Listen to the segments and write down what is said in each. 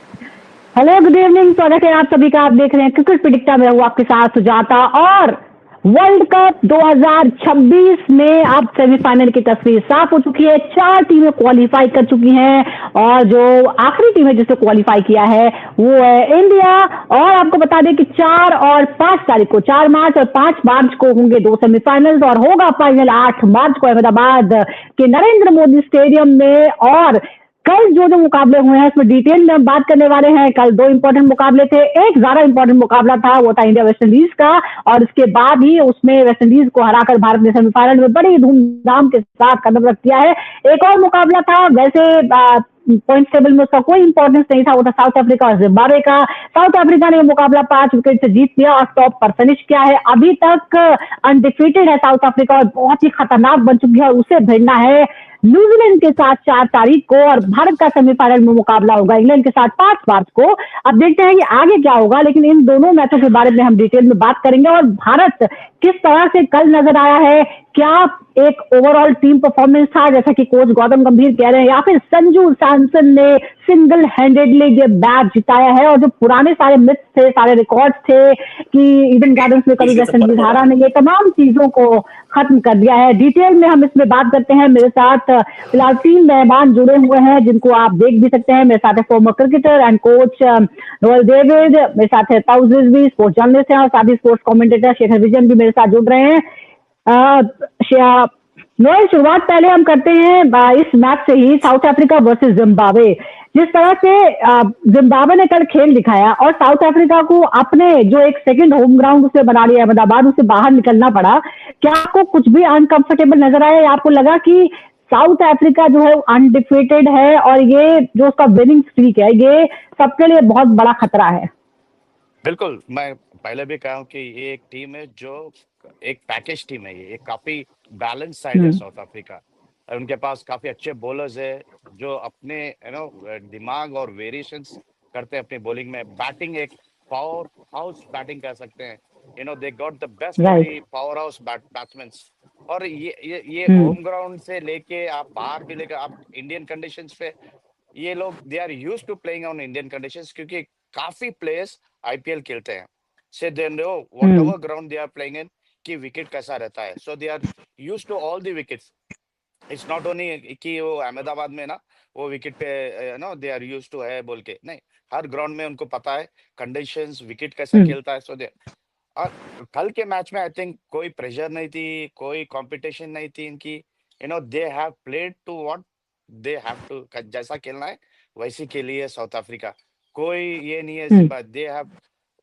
Hello, good evening. स्वागत है आप सभी का। आप देख रहे हैं क्रिकेट प्रिडिक्टर में हूँ आपके साथ सुजाता। और वर्ल्ड कप 2026 में अब सेमीफाइनल की तस्वीर साफ हो चुकी है। 4 टीमें क्वालिफाई कर चुकी हैं और जो आखिरी टीम है जिसने क्वालिफाई किया है वो है इंडिया। और आपको बता दें कि 4 और 5 तारीख को, 4 मार्च और 5 मार्च को होंगे 2 सेमीफाइनल्स और होगा फाइनल 8 मार्च को अहमदाबाद के नरेंद्र मोदी स्टेडियम में। और कल जो जो मुकाबले हुए हैं उसमें डिटेल में हम बात करने वाले हैं। कल 2 इंपॉर्टेंट मुकाबले थे। एक ज्यादा इंपॉर्टेंट मुकाबला था, वो था इंडिया वेस्ट इंडीज का। और उसके बाद ही उसमें वेस्ट इंडीज को हराकर भारत ने सेमीफाइनल में बड़ी धूमधाम के साथ कदम रख दिया है। एक और मुकाबला था, वैसे पॉइंट टेबल में उसका कोई इंपॉर्टेंस नहीं था, वो था साउथ अफ्रीका और जिम्बाब्वे का। साउथ अफ्रीका ने मुकाबला 5 विकेट से जीत लिया और टॉप पर फिनिश किया है। अभी तक अनडिफीटेड है साउथ अफ्रीका और बहुत ही खतरनाक बन चुकी है। उसे भिड़ना है न्यूजीलैंड के साथ 4 तारीख को और भारत का सेमीफाइनल में मुकाबला होगा इंग्लैंड के साथ 5 मार्च को। अब देखते हैं कि आगे क्या होगा, लेकिन इन दोनों मैचों के बारे में हम डिटेल में बात करेंगे और भारत किस तरह से कल नजर आया है। क्या एक ओवरऑल टीम परफॉर्मेंस था जैसा कि कोच गौतम गंभीर कह रहे हैं, या फिर संजू सैमसन ने सिंगल हैंडेडली ये मैच जिताया है। और जो पुराने सारे मिथ्स थे, सारे रिकॉर्ड्स थे कि ईडन गार्डन्स में कभी वेस्ट इंडीज हारा नहीं, ये तमाम चीजों को खत्म कर दिया है। डिटेल में हम इसमें बात करते हैं। मेरे साथ फिलहाल 3 मेहमान जुड़े हुए हैं जिनको आप देख भी सकते हैं। मेरे साथ है farmer cricketer and coach Noel David, मेरे साथ है ताउज रिजवी, स्पोर्ट्स जर्नलिस्ट हैं, और साथ ही स्पोर्ट्स कमेंटेटर शेखर विजन भी मेरे साथ जुड़ रहे हैं। नोएल, शुरुआत पहले हम करते हैं इस मैच से ही, साउथ अफ्रीका वर्सेस जिम्बाब्वे। जिस तरह से जिम्बाब्वे ने कल खेल दिखाया और साउथ अफ्रीका को अपने जो एक सेकंड होम ग्राउंड उसे बना लिया अहमदाबाद, उसे बाहर निकलना पड़ा। क्या आपको कुछ भी अनकंफर्टेबल नजर आया या आपको लगा कि साउथ अफ्रीका जो है अनडिफीटेड है और ये जो उसका विनिंग स्ट्रीक है ये सबके लिए बहुत बड़ा खतरा है? बिल्कुल, मैं पहले भी कहा हूं कि ये एक टीम है जो एक पैकेज टीम है। ये काफी बैलेंस साइड है साउथ अफ्रीका। और उनके पास काफी अच्छे बॉलर्स है जो अपने दिमाग और वेरिएशंस करते हैं अपनी बॉलिंग में। बैटिंग एक पावर हाउस बैटिंग कह सकते हैं। They got the best of the power house batsman. और ये होम ग्राउंड से लेके आप बाहर भी लेकर आप इंडियन कंडीशंस पे, ये लोग they are used to playing on Indian conditions, क्योंकि काफी प्लेयर्स आईपीएल खेलते हैं। So they know whatever ground they are playing in कि विकेट कैसा रहता है। So they are used to all the wickets. It's not only कि वो अहमदाबाद में ना वो विकेट पे दे आर यूज टू है बोल के नहीं, हर ग्राउंड में उनको पता है कंडीशंस, विकेट कैसा खेलता है। सो दे और कल के मैच में आई थिंक कोई प्रेशर नहीं थी, कोई कंपटीशन नहीं थी इनकी। They have played to what they have to, जैसा खेलना है वैसे खेली है साउथ अफ्रीका। कोई ये नहीं है, दे हैव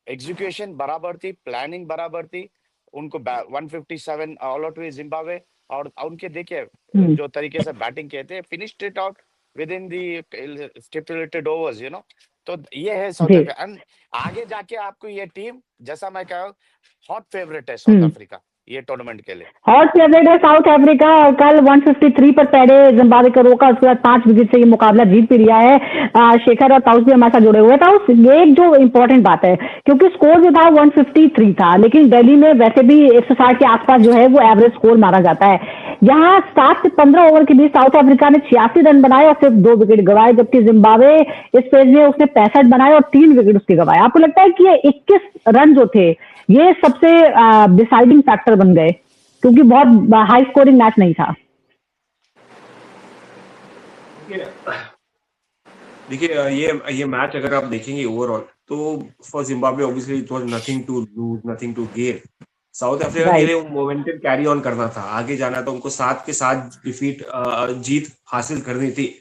एग्जीक्यूशन बराबर थी, प्लानिंग बराबर थी। उनको 157 ऑल आउट हुई जिम्बाब्वे। और उनके देखिए जो तरीके से बैटिंग किए थे, finished it out with in the stipulated overs. तो ये है साउथ अफ्रीका। एंड आगे जाके आपको ये टीम, जैसा मैं कहा, हॉट फेवरेट है साउथ अफ्रीका ये टूर्नामेंट के लिए। हॉट फेवरेट है साउथ अफ्रीका और कल 153 पर पहले जिम्बाब्वे को रोका, उसके बाद 5 विकेट से ये मुकाबला जीत भी लिया है। शेखर और ताउस भी हमारे साथ जुड़े हुए था। ये एक जो इम्पोर्टेंट बात है, क्योंकि स्कोर जो था 153 था, लेकिन दिल्ली में वैसे भी 160 के आसपास जो है वो एवरेज स्कोर मारा जाता है। यहाँ 7 से 15 ओवर के बीच साउथ अफ्रीका ने 86 रन बनाए और सिर्फ 2 विकेट गंवाए, जबकि जिम्बाब्वे इस फेज में उसने 65 बनाए और 3 विकेट उसके गंवाए। आपको लगता है कि ये 21 रन जो थे ये सबसे डिसाइडिंग फैक्टर बन गए, क्योंकि बहुत हाई स्कोरिंग मैच नहीं था? देखिए ये मैच अगर आप देखेंगे ओवरऑल, तो for Zimbabwe obviously it was nothing to lose, nothing to gain. South Africa के लिए मोमेंटम कैरी ऑन करना था, आगे जाना था उनको। 7 के 7 डिफीट जीत हासिल करनी थी,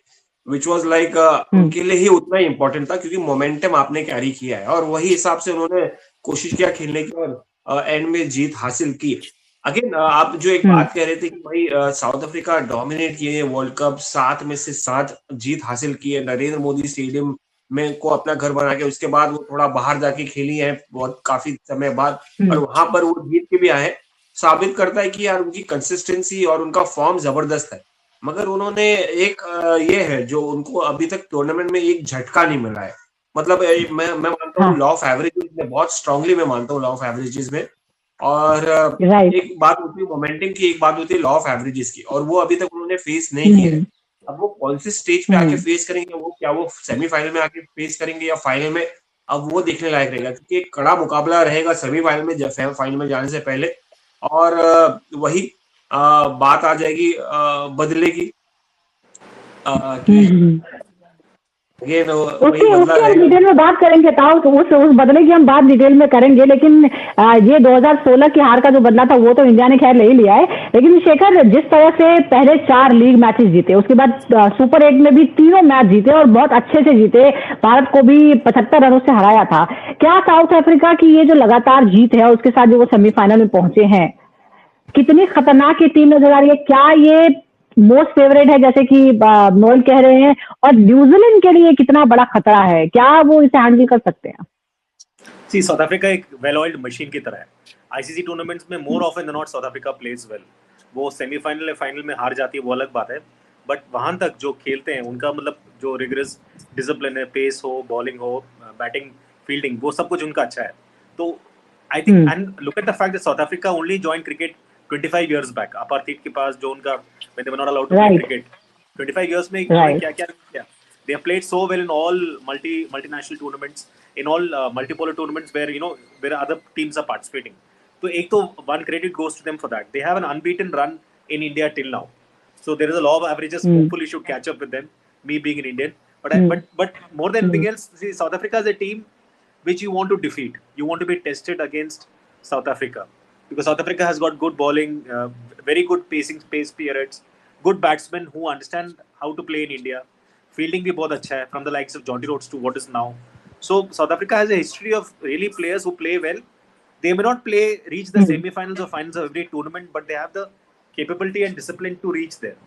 विच वाज लाइक उनके लिए ही उतना ही इंपॉर्टेंट था, क्योंकि मोमेंटम आपने कैरी किया है और वही हिसाब से उन्होंने कोशिश किया खेलने की और एंड में जीत हासिल की। अगेन आप जो एक बात कह रहे थे कि भाई साउथ अफ्रीका डोमिनेट किए वर्ल्ड कप, 7 में से 7 जीत हासिल की है नरेंद्र मोदी स्टेडियम में को अपना घर बना के। उसके बाद वो थोड़ा बाहर जाके खेली है बहुत काफी समय बाद, और वहां पर वो जीत के भी आए हैं। साबित करता है कि यार उनकी कंसिस्टेंसी और उनका फॉर्म जबरदस्त है। मगर उन्होंने एक ये है जो उनको अभी तक टूर्नामेंट में एक झटका नहीं मिला है। मतलब मैं मानता हूँ लॉ ऑफ एवरेजेस में, बहुत स्ट्रांगली मैं मानता हूँ लॉ ऑफ एवरेजेस में। और एक बात होती है मोमेंटम की, एक बात होती है लॉ ऑफ एवरेजेस की, और वो अभी तक उन्होंने फेस नहीं किया है। अब वो कौन सी स्टेज पे आके फेस करेंगे, वो क्या वो सेमीफाइनल में आके फेस करेंगे या फाइनल में, अब वो देखने लायक रहेगा, क्योंकि एक कड़ा मुकाबला रहेगा सेमीफाइनल में, फाइनल में जाने से पहले। और वही बात आ जाएगी बदले की, उसके डिटेल में बात करेंगे ताऊ, तो उस बदले की हम बात डिटेल में करेंगे। लेकिन ये 2016 की हार का जो बदला था वो तो इंडिया ने खैर ले ही लिया है। लेकिन शेखर, जिस तरह से पहले 4 लीग मैचेस जीते, उसके बाद सुपर 8 में भी तीनों मैच जीते और बहुत अच्छे से जीते, भारत को भी 75 रनों से हराया था। क्या साउथ अफ्रीका की ये जो लगातार जीत है और उसके साथ जो वो सेमीफाइनल में पहुंचे हैं, कितनी खतरनाक ये टीम नजर आ रही है? क्या ये मोस्ट फेवरेट है जैसे कि नोएल कह रहे हैं, और न्यूजीलैंड के लिए कितना बड़ा खतरा है? क्या वो इसे हैंडल कर सकते हैं? सी, साउथ अफ्रीका एक वेल ऑयल्ड मशीन की तरह है। आईसीसी टूर्नामेंट्स में more often than not South Africa plays well. वो सेमीफाइनल या फाइनल में हार जाती है, वो अलग बात है, बट वहां तक जो खेलते हैं उनका मतलब जो रिगरस डिसिप्लिन है, पेस हो, बॉलिंग हो, बैटिंग, फील्डिंग, वो सब कुछ उनका अच्छा है। तो I think, and look at the fact that South Africa only joined cricket 25 years back. Apartheid के पास जो उनका when they were not allowed to play cricket, 25 years में क्या किया? They have played so well in all multinational tournaments, in all multipolar tournaments where where other teams are participating. So एक तो one credit goes to them for that. They have an unbeaten run in India till now. So there is a law of averages. Hopefully should catch up with them. Me being an Indian, but more than anything else, see, South Africa is a team which you want to defeat. You want to be tested against South Africa. Because South Africa has got good bowling, very good pace periods, good batsmen who understand how to play in India. Fielding भी बहुत अच्छा है, from the likes of Jonty Rhodes to what is now. So South Africa has a history of really players who play well. They may not reach the semi-finals or finals of every tournament, but they have the capability and discipline to reach there.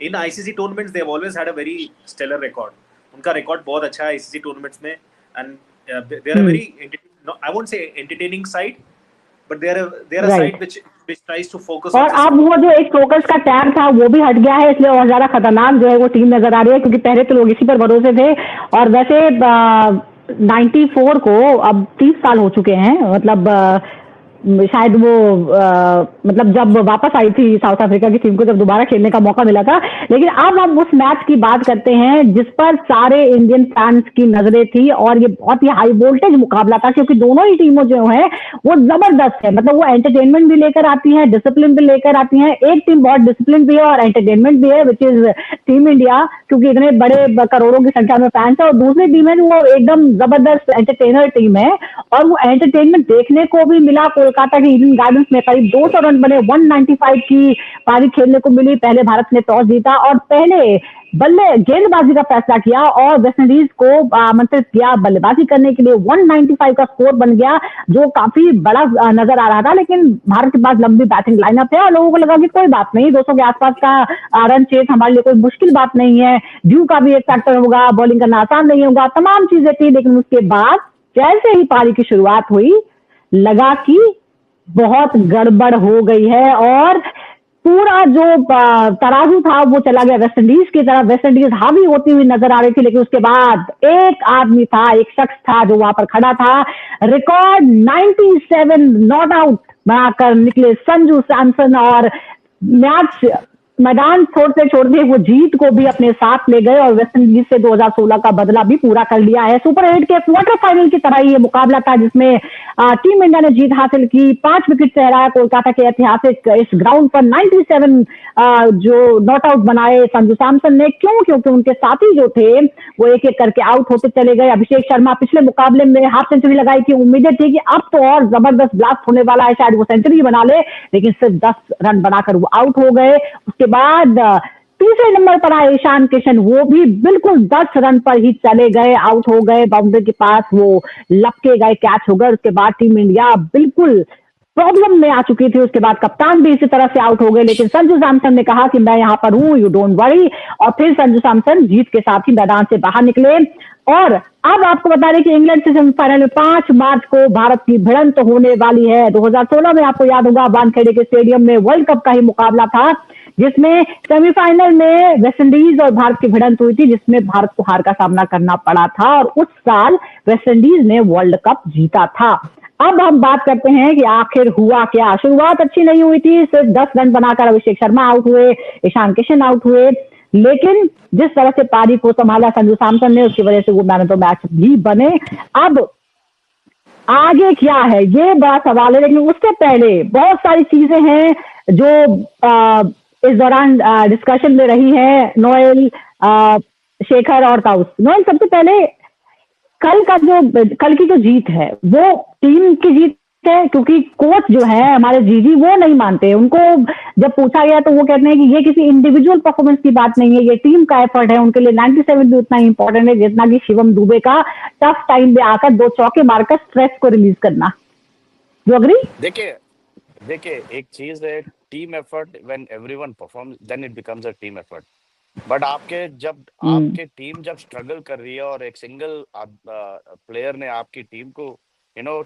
In ICC tournaments, they have always had a very stellar record. उनका record बहुत अच्छा है ICC tournaments में, and they are a very, I won't say entertaining side, but they are a side which tries to focus और अब वो जो एक फोकस का टैग था वो भी हट गया है, इसलिए और ज्यादा खतरनाक जो है वो टीम नजर आ रही है, क्योंकि पहले तो लोग इसी पर भरोसे थे। और वैसे 94 को अब 30 साल हो चुके हैं, मतलब शायद वो मतलब जब वापस आई थी साउथ अफ्रीका की टीम को, जब दोबारा खेलने का मौका मिला था। लेकिन अब हम उस मैच की बात करते हैं जिस पर सारे इंडियन फैंस की नजरें थी, और ये बहुत ही हाई वोल्टेज मुकाबला था, क्योंकि दोनों ही टीमों जो है वो जबरदस्त है। मतलब वो एंटरटेनमेंट भी लेकर आती है, डिसिप्लिन भी लेकर आती है। एक टीम बहुत डिसिप्लिन भी है और एंटरटेनमेंट भी है, विच इज टीम इंडिया, क्योंकि इतने बड़े करोड़ों की संख्या में फैंस है। और दूसरी टीम है वो एकदम जबरदस्त एंटरटेनर टीम है, और वो एंटरटेनमेंट देखने को भी मिला। कोलकाता के ईडन गार्डन्स में करीब 200 रन बने, 195 की पारी खेलने को मिली। पहले भारत ने टॉस जीता और पहले गेंदबाजी का फैसला किया और वेस्टइंडीज को आमंत्रित किया बल्लेबाजी करने के लिए। 195 का स्कोर बन गया, जो काफी बड़ा नजर आ रहा था। लेकिन भारत के पास लंबी बैटिंग लाइनअप है और लोगों को लगा कि कोई बात नहीं, 200 के आसपास का रन चेस हमारे लिए कोई मुश्किल बात नहीं है, ड्यू का भी एक फैक्टर होगा, बॉलिंग करना आसान नहीं होगा, तमाम चीजें थी। लेकिन उसके बाद जैसे ही पारी की शुरुआत हुई, लगा कि बहुत गड़बड़ हो गई है और पूरा जो तराजू था वो चला गया वेस्टइंडीज की तरफ। वेस्टइंडीज हावी होती हुई नजर आ रही थी, लेकिन उसके बाद एक आदमी था, एक शख्स था जो वहां पर खड़ा था। रिकॉर्ड 97 नॉट आउट बनाकर निकले संजू सैमसन और मैच मैदान छोड़ते वो जीत को भी अपने साथ ले गए और वेस्टइंडीज से 2016 का बदला भी पूरा कर लिया है। सुपर 8 के क्वार्टर फाइनल की तरह ही ये मुकाबला था, जिसमें टीम इंडिया ने जीत हासिल की, 5 विकेट से हराया कोलकाता के ऐतिहासिक इस ग्राउंड पर। 97 जो नॉट आउट बनाए संजू सैमसन ने। क्यों? क्योंकि उनके साथी जो थे वो एक एक करके आउट होते चले गए। अभिषेक शर्मा पिछले मुकाबले में हाफ सेंचुरी लगाई थी, उम्मीदें थी कि अब तो और जबरदस्त ब्लास्ट होने वाला है, शायद वो सेंचुरी बना ले, लेकिन सिर्फ 10 रन बनाकर वो आउट हो गए। उसके बाद तीसरे नंबर पर आए ईशान किशन, वो भी बिल्कुल 10 रन पर ही चले गए, आउट हो गए, बाउंड्री के पास वो लपके गए, कैच हो गए। उसके बाद टीम इंडिया बिल्कुल प्रॉब्लम में आ चुकी थी। उसके बाद कप्तान भी इसी तरह से आउट हो गए, लेकिन संजू सैमसन ने कहा कि मैं यहां पर हूं, यू डोंट वरी, और फिर संजू सैमसन जीत के साथ ही मैदान से बाहर निकले। और अब आपको बता दें कि इंग्लैंड से सेमीफाइनल में 5 मार्च को भारत की भिड़ंत होने वाली है। 2016 में आपको याद होगा वानखेड़े के स्टेडियम में वर्ल्ड कप का ही मुकाबला था, जिसमें सेमीफाइनल में वेस्टइंडीज और भारत की भिड़ंत हुई थी, जिसमें भारत को हार का सामना करना पड़ा था। और उस साल वेस्टइंडीज ने वर्ल्ड कप जीता था। अब हम बात करते हैं कि आखिर हुआ क्या। शुरुआत अच्छी नहीं हुई थी, सिर्फ 10 रन बनाकर अभिषेक शर्मा आउट हुए, ईशान किशन आउट हुए। लेकिन जिस तरह से पारी को संभाला संजू सैमसन ने, उसकी वजह से वो मैन ऑफ द मैच भी बने। अब आगे क्या है ये बड़ा सवाल है, लेकिन उससे पहले बहुत सारी चीजें हैं जो इस दौरान डिस्कशन में रही है। नोएल, शेखर और ताउस। नोएल, सबसे पहले कल की जो जीत है वो टीम की जीत है, क्योंकि कोच जो है हमारे जीजी वो नहीं मानते। उनको जब पूछा गया तो वो कहते हैं कि ये किसी इंडिविजुअल परफॉर्मेंस की बात नहीं है, ये टीम का एफर्ट है। उनके लिए 97 भी उतना इंपॉर्टेंट है जितना कि शिवम दुबे का टफ टाइम में आकर 2 चौके मारकर स्ट्रेस को रिलीज करना। You agree? देखिए एक चीज है team effort, when everyone performs then it becomes a team effort. But आपके टीम जब स्ट्रगल कर रही है और एक सिंगल प्लेयर ने आपकी टीम को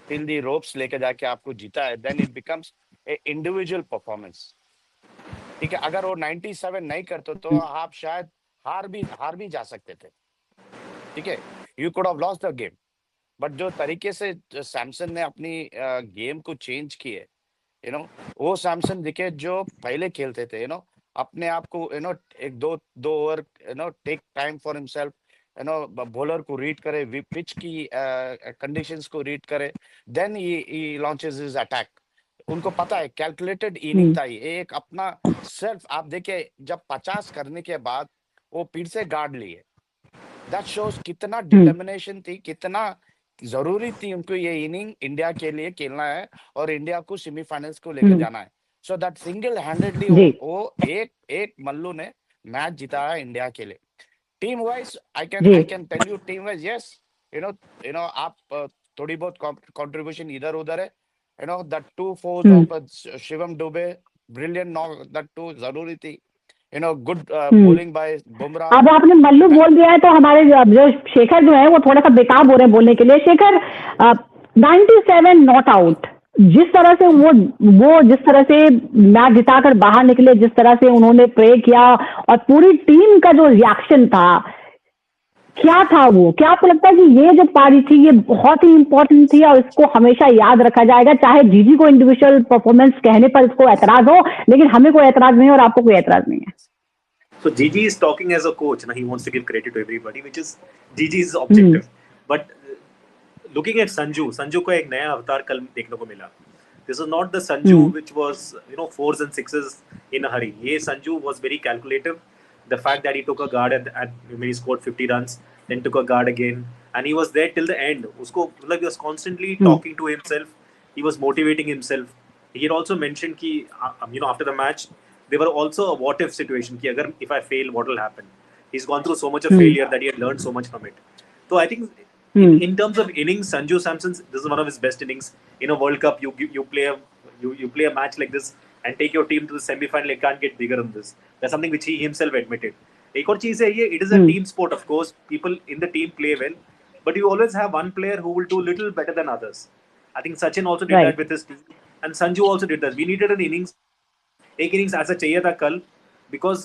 टिल दी रोप्स लेके जाके आपको जीता है, then it becomes a individual performance. ठीक है, अगर वो 97 नहीं करते तो आप शायद हार भी जा सकते थे। ठीक है, you could have lost the game. But जो तरीके से सैमसन ने अपनी गेम को चेंज किए, वो सैमसन दिखे जो पहले खेलते थे, अपने आप को एक दो over take time for himself, bowler को रीड करे, पिच की कंडीशंस को रीड करे, then he launches his attack. उनको पता है कैलकुलेटेड इनिंग था ये, एक अपना सेल्फ। आप देखिए जब 50 करने के बाद वो फिर से गार्ड लिए, दैट शोज कितना डिटर्मिनेशन थी, कितना जरूरी थी उनको ये इनिंग इंडिया के लिए खेलना है और इंडिया को सेमीफाइनल्स को लेकर जाना है। सो दैट सिंगल हैंडेडली वो एक मल्लू ने मैच जिताया इंडिया के लिए। Team wise I can tell you, team wise yes, आप थोड़ी बहुत कंट्रीब्यूशन इधर उधर है, that 2 4s of Shivam Dube, brilliant knock, that 2 जरूरी थी, गुड बॉलिंग बाय बुमराह। अब आपने मल्लू बोल दिया है तो हमारे जो शेखर जो है वो थोड़ा सा बेकार हो रहे हैं बोलने के लिए। शेखर, 97 नॉट आउट, जिस तरह से वो जिस तरह से मैच जिताकर बाहर निकले, जिस तरह से उन्होंने प्रे किया और पूरी टीम का जो रिएक्शन था, क्या था वो? क्या आपको लगता है कि ये जो पारी थी ये बहुत ही इंपॉर्टेंट थी और इसको हमेशा याद रखा जाएगा, चाहे जीजी को इंडिविजुअल परफॉर्मेंस कहने पर इसको एतराज हो, लेकिन हमें कोई एतराज नहीं है और आपको कोई एतराज नहीं है? So Gigi is talking as a coach. Now he wants to give credit to everybody, which is Gigi's objective. But looking at Sanju को एक नया अवतार कल देखने को मिला. This is not the Sanju which was 4s and 6s in a hurry. ये Sanju was very calculative. The fact that he took a guard when he scored 50 runs, then took a guard again, and he was there till the end. उसको मतलब he was constantly talking to himself. He was motivating himself. He had also mentioned कि after the match, they were also a what if situation कि अगर if I fail what will happen. He's gone through so much of failure that he had learned so much from it. So I think in terms of innings, Sanju Samson, this is one of his best innings. In a World Cup, you play a match like this and take your team to the semi-final. It can't get bigger than this. That's something which he himself admitted. एक और चीज है ये, it is a team sport, of course. People in the team play well, but you always have one player who will do little better than others. I think Sachin also did that with his team, and Sanju also did that. We needed an innings. एक innings ऐसा चाहिए था कल, because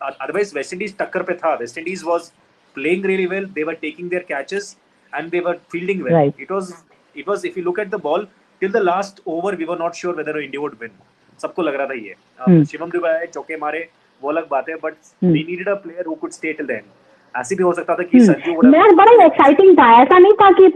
otherwise West Indies टक्कर पे था. West Indies was playing really well, they were taking their catches and they were fielding well. It was if you look at the ball till the last over we were not sure whether India would win. सबको लग रहा था ये. शिवम दुबे आए, चौके मारे, वो अलग बात है, but we needed a player who could stay till the end. ऐसे भी हो सकता था कि संजू मैच बड़ा एक्साइटिंग था, ऐसा नहीं था कि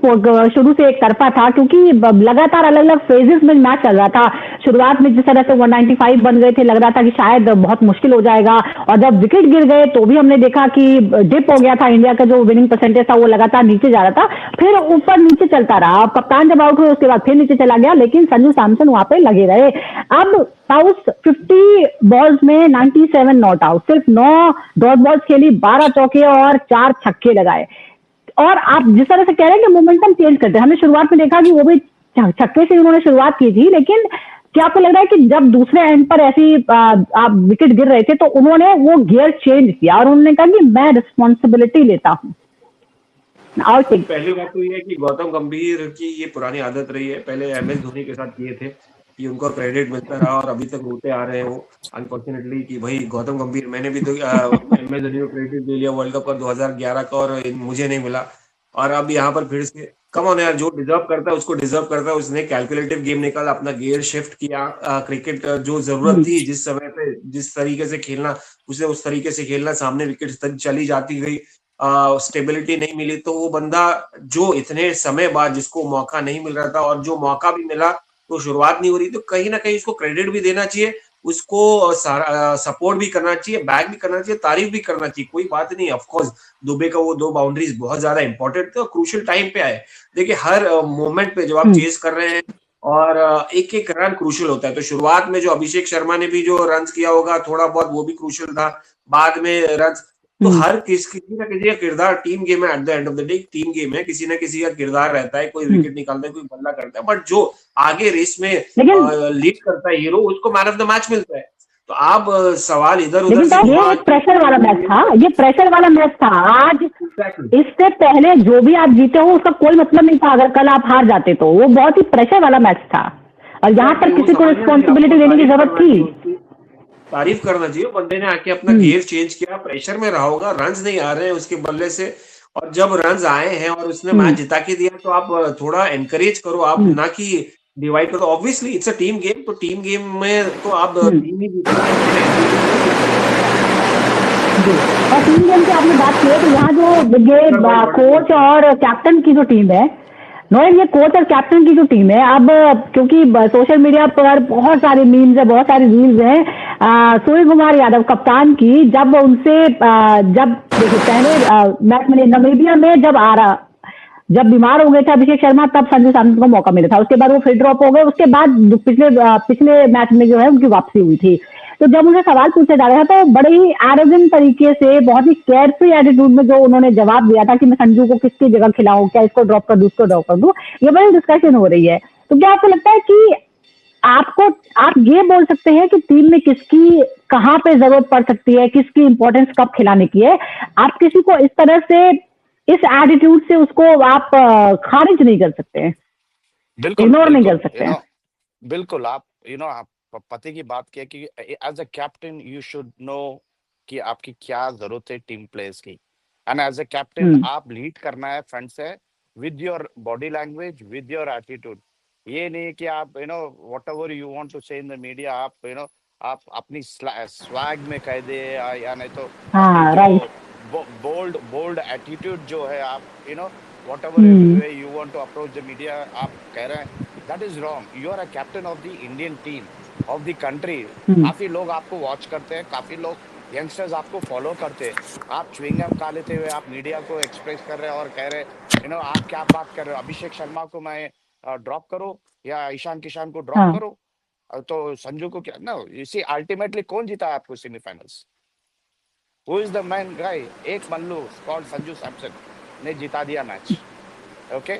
शुरू से एक तरफा था, क्योंकि लगातार अलग अलग फेजेस में मैच चल रहा था. शुरुआत में जिस तरह से 195 बन गए थे, लग रहा था कि शायद बहुत मुश्किल हो जाएगा, और जब विकेट गिर गए तो भी हमने देखा कि डिप हो गया था. इंडिया का जो विनिंग परसेंटेज था वो लगातार नीचे जा रहा था, फिर ऊपर नीचे चलता रहा. कप्तान जब आउट हुए उसके बाद फिर नीचे चला गया, लेकिन संजू सैमसन वहां पे लगे रहे. अब साउथ 50 बॉल्स में 97 नॉट आउट, सिर्फ 9 डॉट बॉल्स खेली, 12 चौके और 4 छक्के लगाए. और आप जिस तरह से कह रहे हैं कि मोमेंटम चेंज करते हैं, हमने शुरुआत में देखा कि वो भी छक्के से उन्होंने शुरुआत की थी, लेकिन क्या आपको लग रहा है कि जब दूसरे एंड पर ऐसी आप विकेट गिर रहे थे तो उन्होंने वो गियर चेंज किया और उन्होंने कहा कि मैं रिस्पॉन्सिबिलिटी लेता हूँ? और पहली बात तो ये है कि गौतम गंभीर की ये पुरानी आदत रही है, पहले MS धोनी के साथ किए थे कि उनको क्रेडिट मिलता रहा और अभी तक रोते आ रहे हैं वो अनफॉर्चुनेटली कि भाई गौतम गंभीर, मैंने भी तो MS धोनी को क्रेडिट दे लिया वर्ल्ड कप का 2011 का और मुझे नहीं मिला, और अब यहाँ पर फिर से कम ऑन यार, जो डिजर्व करता है उसको डिजर्व करता है। उसने कैलकुलेटिव गेम निकाला, अपना गियर शिफ्ट किया, क्रिकेट जो जरूरत थी जिस समय पे जिस तरीके से खेलना, उसे उस तरीके से खेलना, सामने विकेट चली जाती गई, स्टेबिलिटी नहीं मिली, तो वो बंदा जो इतने समय बाद जिसको मौका नहीं मिल रहा था और जो मौका भी मिला तो शुरुआत नहीं हो रही, तो कहीं ना कहीं उसको क्रेडिट भी देना चाहिए, उसको सपोर्ट भी करना चाहिए, बैक भी करना चाहिए, तारीफ भी करना चाहिए, कोई बात नहीं। ऑफ कोर्स दुबे का वो 2 बाउंड्रीज बहुत ज्यादा इंपॉर्टेंट थे और क्रूशियल टाइम पे आए। देखिए हर मोमेंट पे जब आप चेस कर रहे हैं और एक एक रन क्रूशियल होता है, तो शुरुआत में जो अभिषेक शर्मा ने भी जो रन किया होगा थोड़ा बहुत वो भी क्रूशियल था, बाद में रन, तो हर किसी ना किसी का किरदार, टीम गेम है, at the end of the day team game है, किसी ना किसी का किरदार रहता है, कोई विकेट निकालता है, कोई बल्ला करता है, बट जो आगे रेस में लीड करता है हीरो, उसको मैन ऑफ द मैच मिलता है। तो आप सवाल इधर उधर से, ये एक प्रेशर वाला मैच था, ये प्रेशर वाला मैच था आज। इससे पहले जो भी आप जीते हो उसका कोई मतलब नहीं था, अगर कल आप हार जाते तो वो बहुत ही प्रेशर वाला मैच था, और यहाँ पर किसी को रिस्पॉन्सिबिलिटी लेने की जरूरत थी। तारीफ करना चाहिए, बंदे ने आके अपना गियर चेंज किया, प्रेशर में रहा होगा, रन्स नहीं आ रहे हैं उसके बल्ले से, और जब रन्स आए हैं और उसने मैच जिता के दिया, तो आप थोड़ा एनकरेज करो, आप ना कि डिवाइड करो। Obviously it's a team game, तो टीम गेम में तो आप टीम ही और टीम गेम की आपने बात की है, तो यहाँ जो ये कोच और कैप्टन की जो टीम है, नोएल, ये कोच और कैप्टन की जो टीम है, अब क्योंकि सोशल मीडिया पर बहुत सारे मीम्स है, बहुत सारी रील्स हैं सूर्य कुमार यादव कप्तान की, जब उनसे जब देखिए पहले मैच में नामीबिया में जब बीमार हो गए थे अभिषेक शर्मा, तब संजू सैमसन को मौका मिला था, उसके बाद वो फिर ड्रॉप हो गए, उसके बाद पिछले मैच में जो है उनकी वापसी हुई थी। तो जब उन्हें सवाल पूछा जा रहा था तो बड़े ही एरोगेंट तरीके से, बहुत ही केयरफ्री एटीट्यूड में जो उन्होंने जवाब दिया था कि मैं संजू को किसकी जगह खिलाऊं, क्या इसको ड्रॉप कर दूं, उसको ड्रॉप कर दूं, ये बड़ी डिस्कशन हो रही है। तो क्या आपको लगता है कि आप ये बोल सकते हैं कि टीम में किसकी कहाँ पे जरूरत पड़ सकती है, किसकी इंपॉर्टेंस कब खिलाने की है? आप किसी को इस तरह से, इस एटीट्यूड से उसको आप खारिज नहीं कर सकते हैं, इग्नोर नहीं कर सकते हैं। बिल्कुल, आप आप पति की बात किया कि as a captain you should know कि आपकी क्या जरूरत है टीम प्लेयर्स की, एंड एज अ कैप्टन आप लीड करना है फ्रंट से with your body language, with your attitude. ये नहीं कि आप व्हाटएवर यू वांट टू से इन द मीडिया, आप आप अपनी स्वैग में कह दे, या नहीं तो राइट बोल्ड एटीट्यूड जो है, आप whatever way you want to approach the media, आप कह रहे हैं, that is wrong. You are a captain of the Indian team, of the country. काफी लोग आपको वॉच करते हैं, काफी लोग यंगस्टर्स आपको फॉलो करते हैं। आप च्युइंगम खा लेते हुए आप मीडिया को एक्सप्रेस कर रहे हैं और कह रहे आप क्या बात कर रहे हो, अभिषेक शर्मा को मैं ड्रॉप करो या ईशान किशन को ड्रॉप करो, तो संजू को क्या ना, इसी अल्टीमेटली कौन जीता है आपको semifinals? Who is the man guy? एक मल्लू कॉल्ड संजू सैमसन ने जिता दिया मैच। ओके,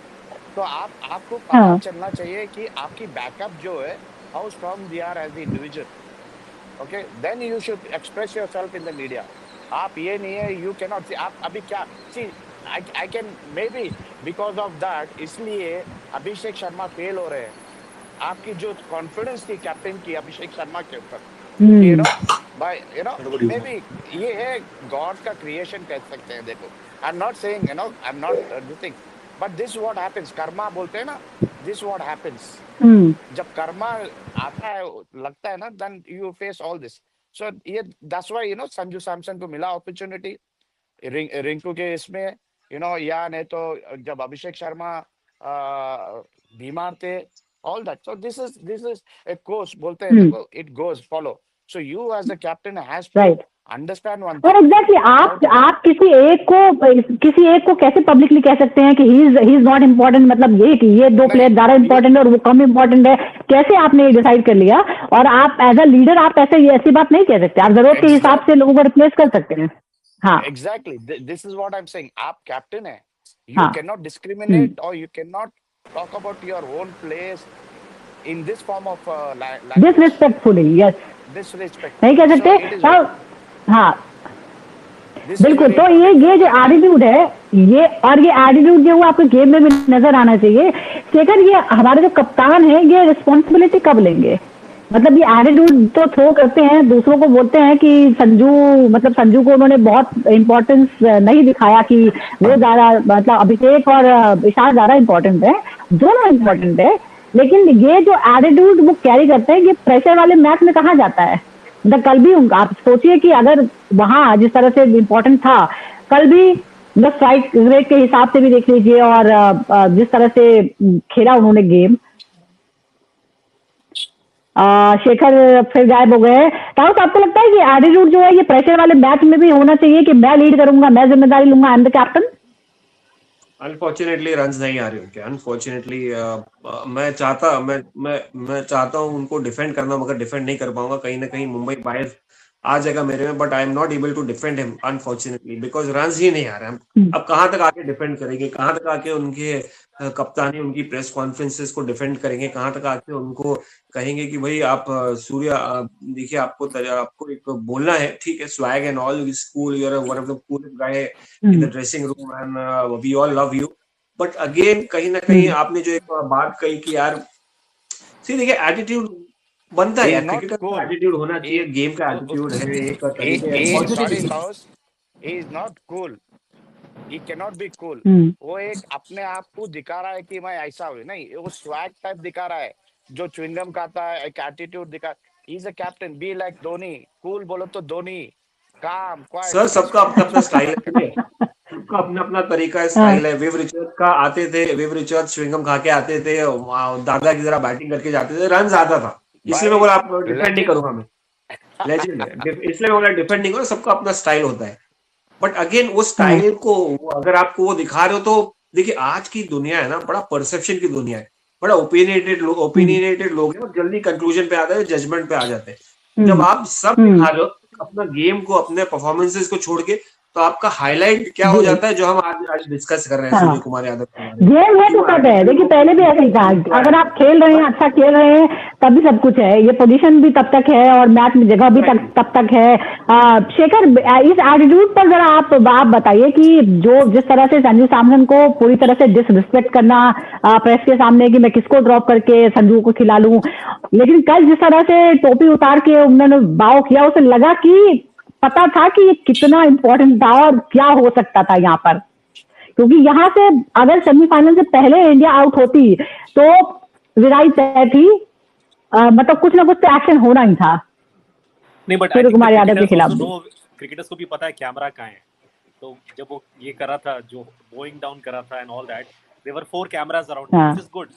तो आपको पता चलना चाहिए कि आपकी बैकअप जो है, how strong they are as the individual. Okay, then you should express yourself in the media. आप ये नहीं है, यू कैन नॉट, आप अभी क्या see, I can maybe because of that, इसलिए अभिषेक शर्मा फेल हो रहे हैं। आपकी जो कॉन्फिडेंस थी कैप्टन की अभिषेक शर्मा के ऊपर, मे बी ये है गॉड का क्रिएशन कह सकते हैं। देखो, आई am not saying, I am not thing, but this what happens, Karma बोलते हैं ना, दिस व्हाट हैपेंस। जब कर्मा आता है, लगता है ना, then you face all this. So ये दैट्स व्हाई संजू सैमसन को मिला अपॉर्चुनिटी, रिंकू के इसमें या नहीं तो जब अभिषेक शर्मा बीमार थे, all that. So this is a course, बोलते हैं, देखो, it goes follow. So you as a captain has to understand one thing. और एग्जैक्टली आप किसी एक को कैसे पब्लिकली कह सकते हैं कि he is not important, मतलब ये कि ये 2 प्लेयर ज्यादा इंपॉर्टेंट है और वो कम इंपॉर्टेंट है, कैसे आपने ये डिसाइड कर लिया? और आप एज अ लीडर आप ऐसी बात नहीं कह सकते, आप जरूरत के हिसाब से लोगों को रिप्लेस कर सकते हैं। हाँ, exactly, this is what I am saying. आप कैप्टन है, you cannot discriminate or you cannot talk about your own players in this form of disrespectfully, yes, disrespect नहीं कह सकते। हाँ, बिल्कुल। तो ये जो एटीट्यूड है, ये एटीट्यूड जो आपके गेम में भी नजर आना चाहिए। सेकंड, ये हमारे जो कप्तान है, ये रिस्पॉन्सिबिलिटी कब लेंगे? मतलब ये एटीट्यूड तो थ्रो करते हैं, दूसरों को बोलते हैं कि संजू को उन्होंने बहुत इम्पोर्टेंस नहीं दिखाया कि वो ज्यादा, मतलब अभिषेक और ईशान ज्यादा इम्पोर्टेंट है, दोनों इम्पोर्टेंट है, लेकिन ये जो एटीट्यूड वो कैरी करते हैं, ये प्रेशर वाले मैच में कहाँ जाता है? मतलब कल भी उनका आप सोचिए कि अगर वहां जिस तरह से इम्पोर्टेंट था, कल भी मतलब स्ट्राइक रेट के हिसाब से भी देख लीजिए और जिस तरह से खेला उन्होंने गेम, शेखर फिर गायब हो गए। राहुल, आपको लगता है कि एटीट्यूड जो है ये प्रेशर वाले मैच में भी होना चाहिए कि मैं लीड करूंगा, मैं जिम्मेदारी लूंगा, I am the captain? Unfortunately runs नहीं आ रहे उनके, अनफॉर्चुनेटली मैं चाहता हूँ उनको डिफेंड करना, मगर डिफेंड नहीं कर पाऊंगा, कहीं ना कहीं मुंबई बायस आ जाएगा मेरे में, but I am not able to defend him unfortunately, because runs ही नहीं आ रहे हैं। अब कहाँ तक आके डिफेंड करेंगे, कहाँ तक आके उनके कप्तानी उनकी प्रेस कॉन्फ्रेंसेस को डिफेंड करेंगे, कहाँ तक आके उनको कहेंगे कि भाई आप सूर्या देखिए आपको एक बोलना है, ठीक है, swag and all is cool, you are one of the coolest guy in the dressing room and we all love you, but again कहीं ना कहीं आपने जो एक बात कही कि यार सी देखिए एटीट्यूड बनता है He is यार, not क्रिकेटर का cool. एटीट्यूड होना चाहिए, He, गेम का एटीट्यूड है, एक तरीके sorry, positive. Taos. He is not cool. He cannot be cool. वो एक अपने आप को दिखा रहा है कि मैं ऐसा हूँ, नहीं, वो स्वैग टाइप दिखा रहा है, जो च्युइंगम खाता है, एक एटीट्यूड दिखा। He is a captain, be like Dhoni, cool बोलो तो धोनी, काम क्वाइट सर सबका अपना अपना स्टाइल है, रेस्पेक्ट। सबका अपना अपना तरीका है, स्टाइल है। विव रिचर्ड का आते थे, विव रिचर्ड स्विंगम खा के आते थे, दादा की तरह बैटिंग करके जाते थे, रन आता था, इसलिए मैं भाई बोला आप डिफेंड नहीं लेजेंड। करूंगा मैं, लेजेंड है, इसलिए मैं बोला डिफेंड नहीं करूंगा, सबका अपना स्टाइल होता है, बट अगेन वो स्टाइल को अगर आपको वो दिखा रहे हो तो देखिए आज की दुनिया है ना, बड़ा परसेप्शन की दुनिया है, बड़ा ओपिनियनेटेड लोग हैं और जल्दी कंक्लूजन पे आते हैं, जजमेंट पे आ जाते हैं। जब आप सब दिखा रहे हो अपना गेम को, अपने परफॉर्मेंसेस को छोड़ के, तो आपका हाईलाइट क्या हो जाता है, जो हम आज डिस्कस कर रहे हैं सूर्य कुमार यादव के बारे में। गेम है तो सब है, देखिए पहले भी ऐसा ही था, अगर आप खेल रहे हैं, अच्छा खेल रहे हैं, तभी सब कुछ है, ये पोजीशन भी तब तक है और मैच में जगह भी तब तक है। शेखर, इस एटीट्यूड पर जरा आप बताइए कि जो जिस तरह से संजू सैमसन को पूरी तरह से डिसरिस्पेक्ट करना प्रेस के सामने कि मैं किसको ड्रॉप करके संजू को खिला लूं, लेकिन कल जिस तरह से टोपी उतार के उन्होंने बाव किया, उसे लगा कि पता था कि ये कितना इंपॉर्टेंट था और क्या हो सकता था यहाँ पर, क्योंकि यहाँ से अगर सेमीफाइनल से पहले इंडिया आउट होती तो विराई तय थी, मतलब कुछ ना कुछ तो एक्शन होना ही था नहीं, बट सूर्य कुमार यादव के खिलाफ। क्रिकेटर्स को भी पता है कैमरा कहाँ है, तो जब वो ये करा था, जो गोइंग डाउन करा था and all that, there were 4 cameras around, which is good.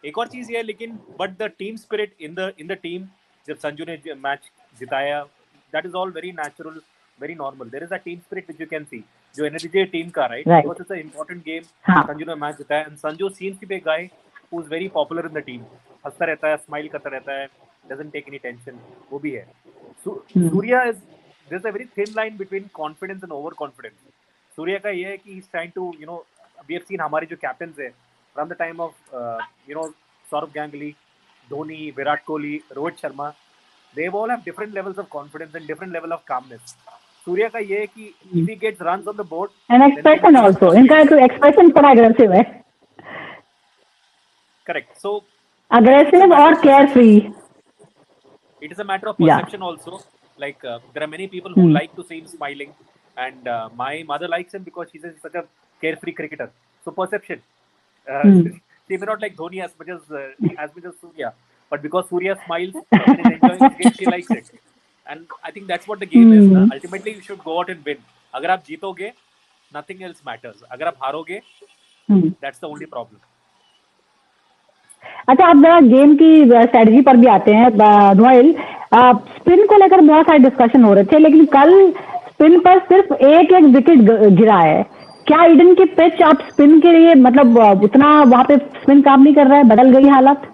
एक और चीज ये है, लेकिन but the team spirit in the team, जब संजू ने मैच जिताया, that is all very natural, very normal. There is a team spirit which you can see, जो energy है टीम का, right? Because it's an important game. Sanju ने match जिताया, and Sanju seems to be a guy who is very popular in the team. हंसता रहता है, smile करता रहता है, doesn't take any tension, वो भी है। Surya is, there's a very thin line between confidence and overconfidence. Surya का ये है कि he's trying to, you know, we have seen हमारे जो captains हैं from the time of Saurabh Ganguly, Dhoni, Virat Kohli, Rohit Sharma, they all have different levels of confidence and different level of calmness. Surya का ये है कि if he gets runs on the board, and expression also, इनका तो expression बड़ा aggressive है। Correct. So aggressive और carefree. It is a matter of perception also. Like there are many people who like to see him smiling, and my mother likes him because she's such a carefree cricketer. So perception. She may not like Dhoni as much as Surya, but because Surya smiles and is enjoying his game, she likes it. And I think that's what the game is. Na? Ultimately, you should go out and win. अगर आप जीतोगे, nothing else matters. अगर आप हारोगे, that's the only problem. अच्छा, आप जरा game की strategy पर भी आते हैं नोएल। स्पिन को लेकर बहुत सारे डिस्कशन हो रहे थे, लेकिन कल स्पिन पर सिर्फ एक विकेट गिरा है। क्या ईडन की पिच आप स्पिन के लिए, मतलब उतना वहां पे स्पिन काम नहीं कर रहा है, बदल गई हालत?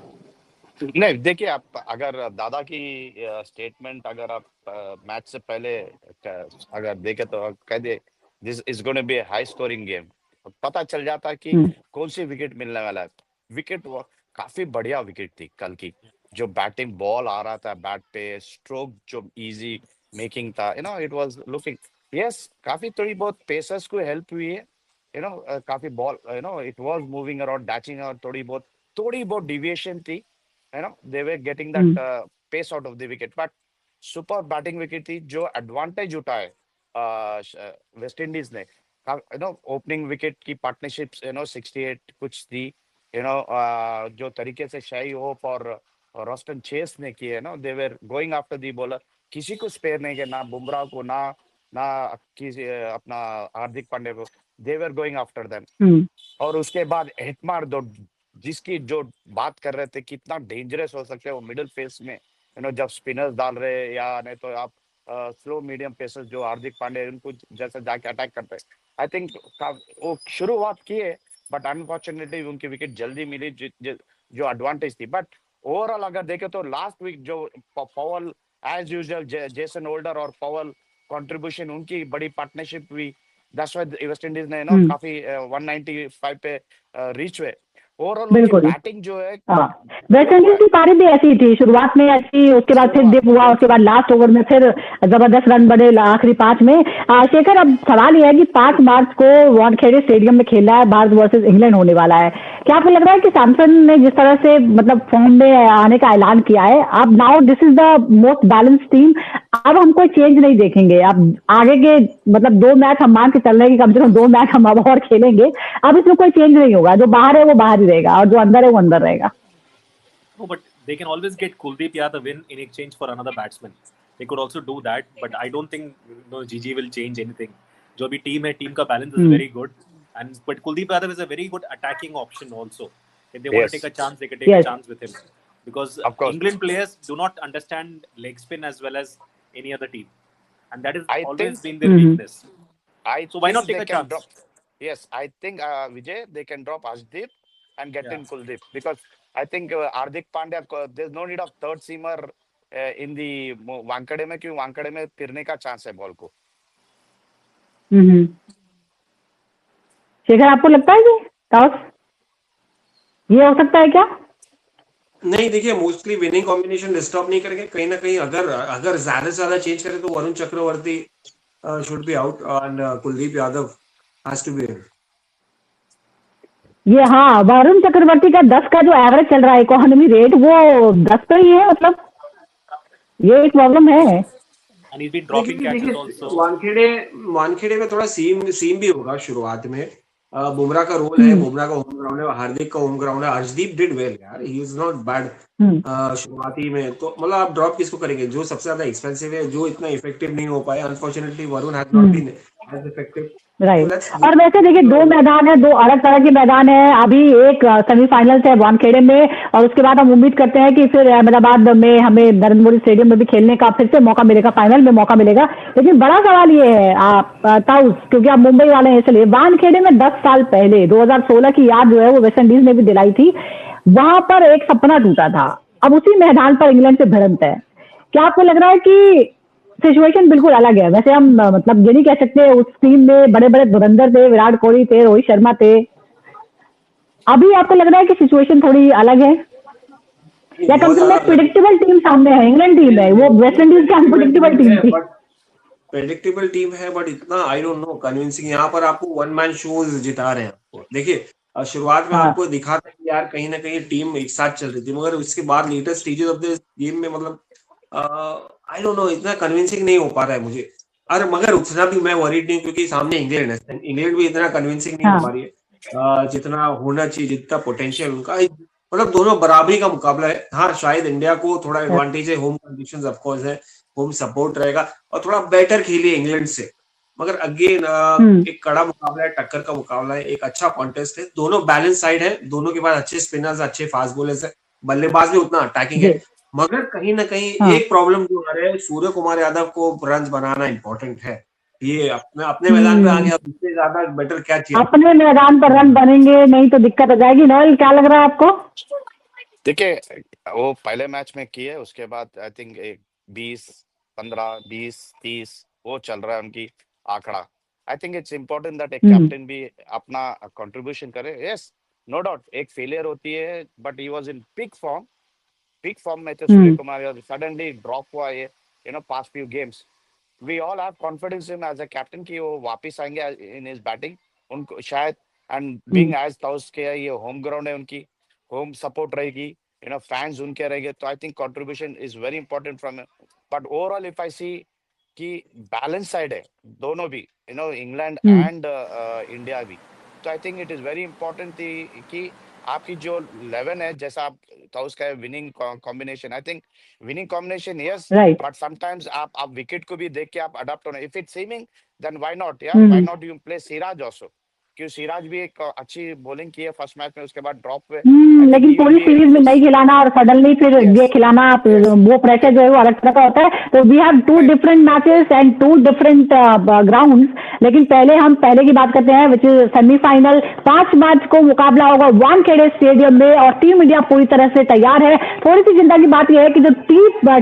नहीं, देखिए, आप अगर दादा की स्टेटमेंट अगर आप मैच से पहले अगर देखे तो कह दे this is gonna be a high scoring game, पता चल जाता कि कौन सी विकेट मिलने वाला है। विकेट काफी बढ़िया विकेट थी कल की, जो बैटिंग बॉल आ रहा था बैट पे, स्ट्रोक जो इजी मेकिंग था, you know, it was looking, yes, काफी थोड़ी बहुत पेसर्स को हेल्प हुई है, यू नो, काफी ball, you know, it was moving around dashing, और थोड़ी बहुत डिविएशन थी, you know, they were getting that pace out of the wicket. But super batting wicket थी जो advantage उठाए वेस्ट इंडीज ने, ओपनिंग विकेट की पार्टनरशिप्स 68 कुछ थी, जो तरीके से शाही होप और रोस्टन चेस ने किए they were going after the bowler, किसी को स्पेयर नहीं किया, ना बुमराह को ना ना किसी अपना हार्दिक पांड्या को, दे वर गोइंग आफ्टर देम। और उसके बाद हिटमार दो, जिसकी जो बात कर रहे थे कितना डेंजरस हो सकते हैं वो मिडिल फेस में, जब स्पिनर्स डाल रहे या नहीं तो आप स्लो मीडियम पेसर्स जो हार्दिक पांड्या उनको जैसे जाके अटैक करते हैं, आई थिंक वो शुरुआत की है, बट अनफॉर्चुनेटली उनकी विकेट जल्दी मिली जो एडवांटेज थी। बट ओवरऑल अगर देखें तो लास्ट वीक जो Powell as usual Jason Holder और पॉवल कंट्रीब्यूशन उनकी बड़ी पार्टनरशिप हुई, दैट्स व्हाई वेस्ट इंडीज ने काफी 195 पे रीच हुए। ओवरऑल उनकी बिल्कुल। बैटिंग जो है हाँ, वेस्ट इंडीज की पारी भी ऐसी थी, शुरुआत में ऐसी, उसके बाद फिर डिप हुआ, उसके बाद लास्ट ओवर में फिर जबरदस्त रन बने आखिरी 5 में। शेखर, अब सवाल यह है कि 5 मार्च को वानखेड़े स्टेडियम में खेला है, भारत वर्सेस इंग्लैंड होने वाला है। क्या आपको लग रहा है कि सैमसन ने जिस तरह से मतलब फॉर्म में आने का ऐलान किया है, अब now this is the most balance team, अब हम कोई चेंज नहीं देखेंगे, अब आगे के मतलब 2 मैच हम मान के चल रहे हैं कि कम से कम 2 मैच हम अब और खेलेंगे, अब इसमें कोई चेंज नहीं होगा, जो बाहर है वो बाहर ही रहेगा और जो अंदर है वो अंदर रहेगा। No, but they can always get Kuldeep Yadav in exchange for another batsman. They could also do that, but I don't think GG will change anything. जो भी team है, team का balance is very good, and but Kuldeep Yadav is a very good attacking option also. If they want to take a chance, they can take a chance with him, because England players do not understand leg spin as well as any other team, and that has always been their weakness. So why not take a chance? Yes, I think Vijay, they can drop Ashdeep and get in Kuldeep, because I think Hardik Pandya, there's no need of third seamer in the Wankhede में, क्योंकि वानखेड़े में फिरने का chance है ball को। शेखर, आपको लगता है कि टॉस ये हो सकता है क्या? नहीं, देखिए मोस्टली विनिंग कॉम्बिनेशन डिस्टर्ब नहीं करेंगे, कहीं ना कहीं अगर ज्यादा से ज्यादा चेंज करें तो Varun Chakravarthy should be out and Kuldeep Yadav has to be in. ये हाँ, वरुण चक्रवर्ती का 10 का जो एवरेज चल रहा है इकोनॉमी रेट, वो 10 पे ही है, मतलब ये एक प्रॉब्लम है। And he's been dropping catches also. Wankhede में थोड़ा सीम भी होगा शुरुआत में। बुमराह का रोल है, बुमराह का होम ग्राउंड है, हार्दिक का होम ग्राउंड है, अर्शदीप डिड वेल यार, ही इज नॉट बैड शुरुआती में। तो मतलब आप ड्रॉप किसको करेंगे? जो सबसे ज्यादा एक्सपेंसिव है, जो इतना इफेक्टिव नहीं हो पाया, unfortunately Varun has not been as effective. Right. और वैसे देखिए 2 मैदान है, 2 अलग तरह के मैदान है, अभी एक सेमीफाइनल है वानखेड़े में, और उसके बाद हम उम्मीद करते हैं कि फिर अहमदाबाद में हमें नरेंद्र मोदी स्टेडियम में भी खेलने का फिर से मौका मिलेगा, फाइनल में मौका मिलेगा। लेकिन बड़ा सवाल ये है ताउस, क्योंकि आप मुंबई वाले हैं इसलिए, वानखेड़े में 10 साल पहले 2016 की याद जो है वो वेस्ट इंडीज ने भी दिलाई थी, वहां पर एक सपना टूटा था, अब उसी मैदान पर इंग्लैंड से भिड़ंत है। क्या आपको लग रहा है कि सिचुएशन बिल्कुल अलग है? वैसे हम मतलब ये नहीं कह सकते, उस टीम में बड़े बड़े धुरंधर थे, विराट कोहली थे, रोहित शर्मा थे, अभी आपको लग रहा है कि सिचुएशन थोड़ी अलग है, या कम से कम एक प्रेडिक्टेबल टीम सामने है? इंग्लैंड टीम है, वो वेस्ट इंडीज की अनप्रेडिक्टेबल टीम थी। प्रेडिक्टेबल टीम है, बट इतना आई डोंट नो कन्विंसिंग। यहाँ पर आपको वन मैन शोज जिता रहे हैं आपको। देखिए शुरुआत में आपको दिखा था कि यार कहीं ना कहीं टीम एक साथ चल रही थी, मगर उसके बाद later stages of the game में मतलब आई डोंट नो, इतना कन्विंसिंग नहीं हो पा रहा है मुझे। और मगर उतना भी मैं वरीड नहीं, क्योंकि सामने इंग्लैंड है, इंग्लैंड भी इतना कन्विंसिंग नहीं हो पा रही है जितना होना चाहिए, जितना पोटेंशियल उनका। मतलब दोनों बराबरी का मुकाबला है। हाँ, शायद इंडिया को थोड़ा एडवांटेज है, होम कंडीशंस ऑफ कोर्स है, होम सपोर्ट रहेगा और थोड़ा बेटर खेली है इंग्लैंड से। मगर अगेन एक कड़ा मुकाबला है, टक्कर का मुकाबला है, एक अच्छा कॉन्टेस्ट है, दोनों बैलेंस साइड है, दोनों के पास अच्छे स्पिनर्स, अच्छे फास्ट बॉलर्स है, बल्लेबाज भी उतना अटैकिंग है। मगर कहीं ना कहीं एक प्रॉब्लम जो आ रहा है, सूर्य कुमार यादव को रन बनाना इंपॉर्टेंट है। ये अपने मैदान पे आ गया, इससे ज्यादा बेटर क्या चाहिए? अपने मैदान पर रन बनेंगे नहीं तो दिक्कत हो जाएगी। नोएल, क्या लग रहा है आपको? देखिए वो पहले मैच में किए, उसके बाद आई थिंक 20, 15, 20, 30 वो चल रहा है उनकी आंकड़ा। I think it's important that एक कैप्टन भी अपना कंट्रीब्यूशन करे। यस, नो डाउट एक फेलियर होती है, but he was in peak form में थे सूर्य कुमार यादव, सडनली ड्रॉप हुआ ये past few games. We all have confidence in as a captain कि वो वापस आएंगे इन हिज बैटिंग, उनको शायद, एंड बीइंग एज ताउस के ये होम ग्राउंड है, उनकी होम सपोर्ट रहेगी, फैंस उनके रहेंगे, तो I think contribution is very important from, but overall if I see कि बैलेंस साइड है दोनों भी, इंग्लैंड एंड इंडिया भी, तो I think it is very important कि आपकी जो 11 है, जैसा आप था उसका winning combination, I think winning combination yes, right. But sometimes आप विकेट को भी देख के आप अडाप्ट होना, if it's swinging then why not यार, why not you play Siraj also, क्योंकि सिराज भी एक अच्छी बॉलिंग की है फर्स्ट मैच में, उसके बाद ड्रॉप हुए, लेकिन पूरी सीरीज में नहीं खिलाना और सडनली फिर ये खिलाना, वो प्रेशर जो है वो अलग तरह का होता है। तो we have 2 different matches and 2 different grounds. लेकिन पहले की बात करते हैं विच इज सेमीफाइनल। 5 मार्च को मुकाबला होगा वानखेड़े स्टेडियम में और टीम इंडिया पूरी तरह से तैयार है। थोड़ी सी चिंता की बात यह है कि जो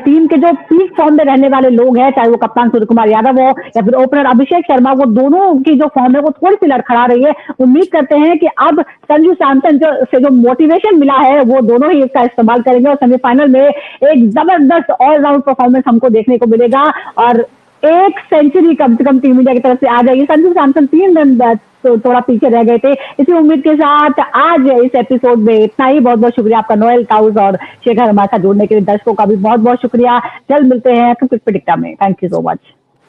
टीम के जो पीक फॉर्म में रहने वाले लोग हैं, चाहे वो कप्तान सूर्य कुमार यादव हो या फिर ओपनर अभिषेक शर्मा, वो दोनों की जो फॉर्म है वो थोड़ी सी लड़खड़ा रही है। उम्मीद करते हैं कि अब संजू सैमसन से जो मोटिवेशन मिला है वो दोनों ही इसका इस्तेमाल करेंगे और सेमीफाइनल में एक जबरदस्त ऑलराउंड परफॉर्मेंस हमको देखने को मिलेगा और 1 सेंचुरी कम से कम टीम इंडिया की तरफ से आ जाएगी। संजू सैमसन 3 रन तो थोड़ा पीछे रह गए थे। इसी उम्मीद के साथ आज इस एपिसोड में इतना ही। बहुत बहुत शुक्रिया आपका नोएल काउज और शेखर हमारे साथ जुड़ने के लिए। दर्शकों का भी बहुत बहुत शुक्रिया। जल्द मिलते हैं क्रिकेट प्रेडिक्टर में। Thank you so much.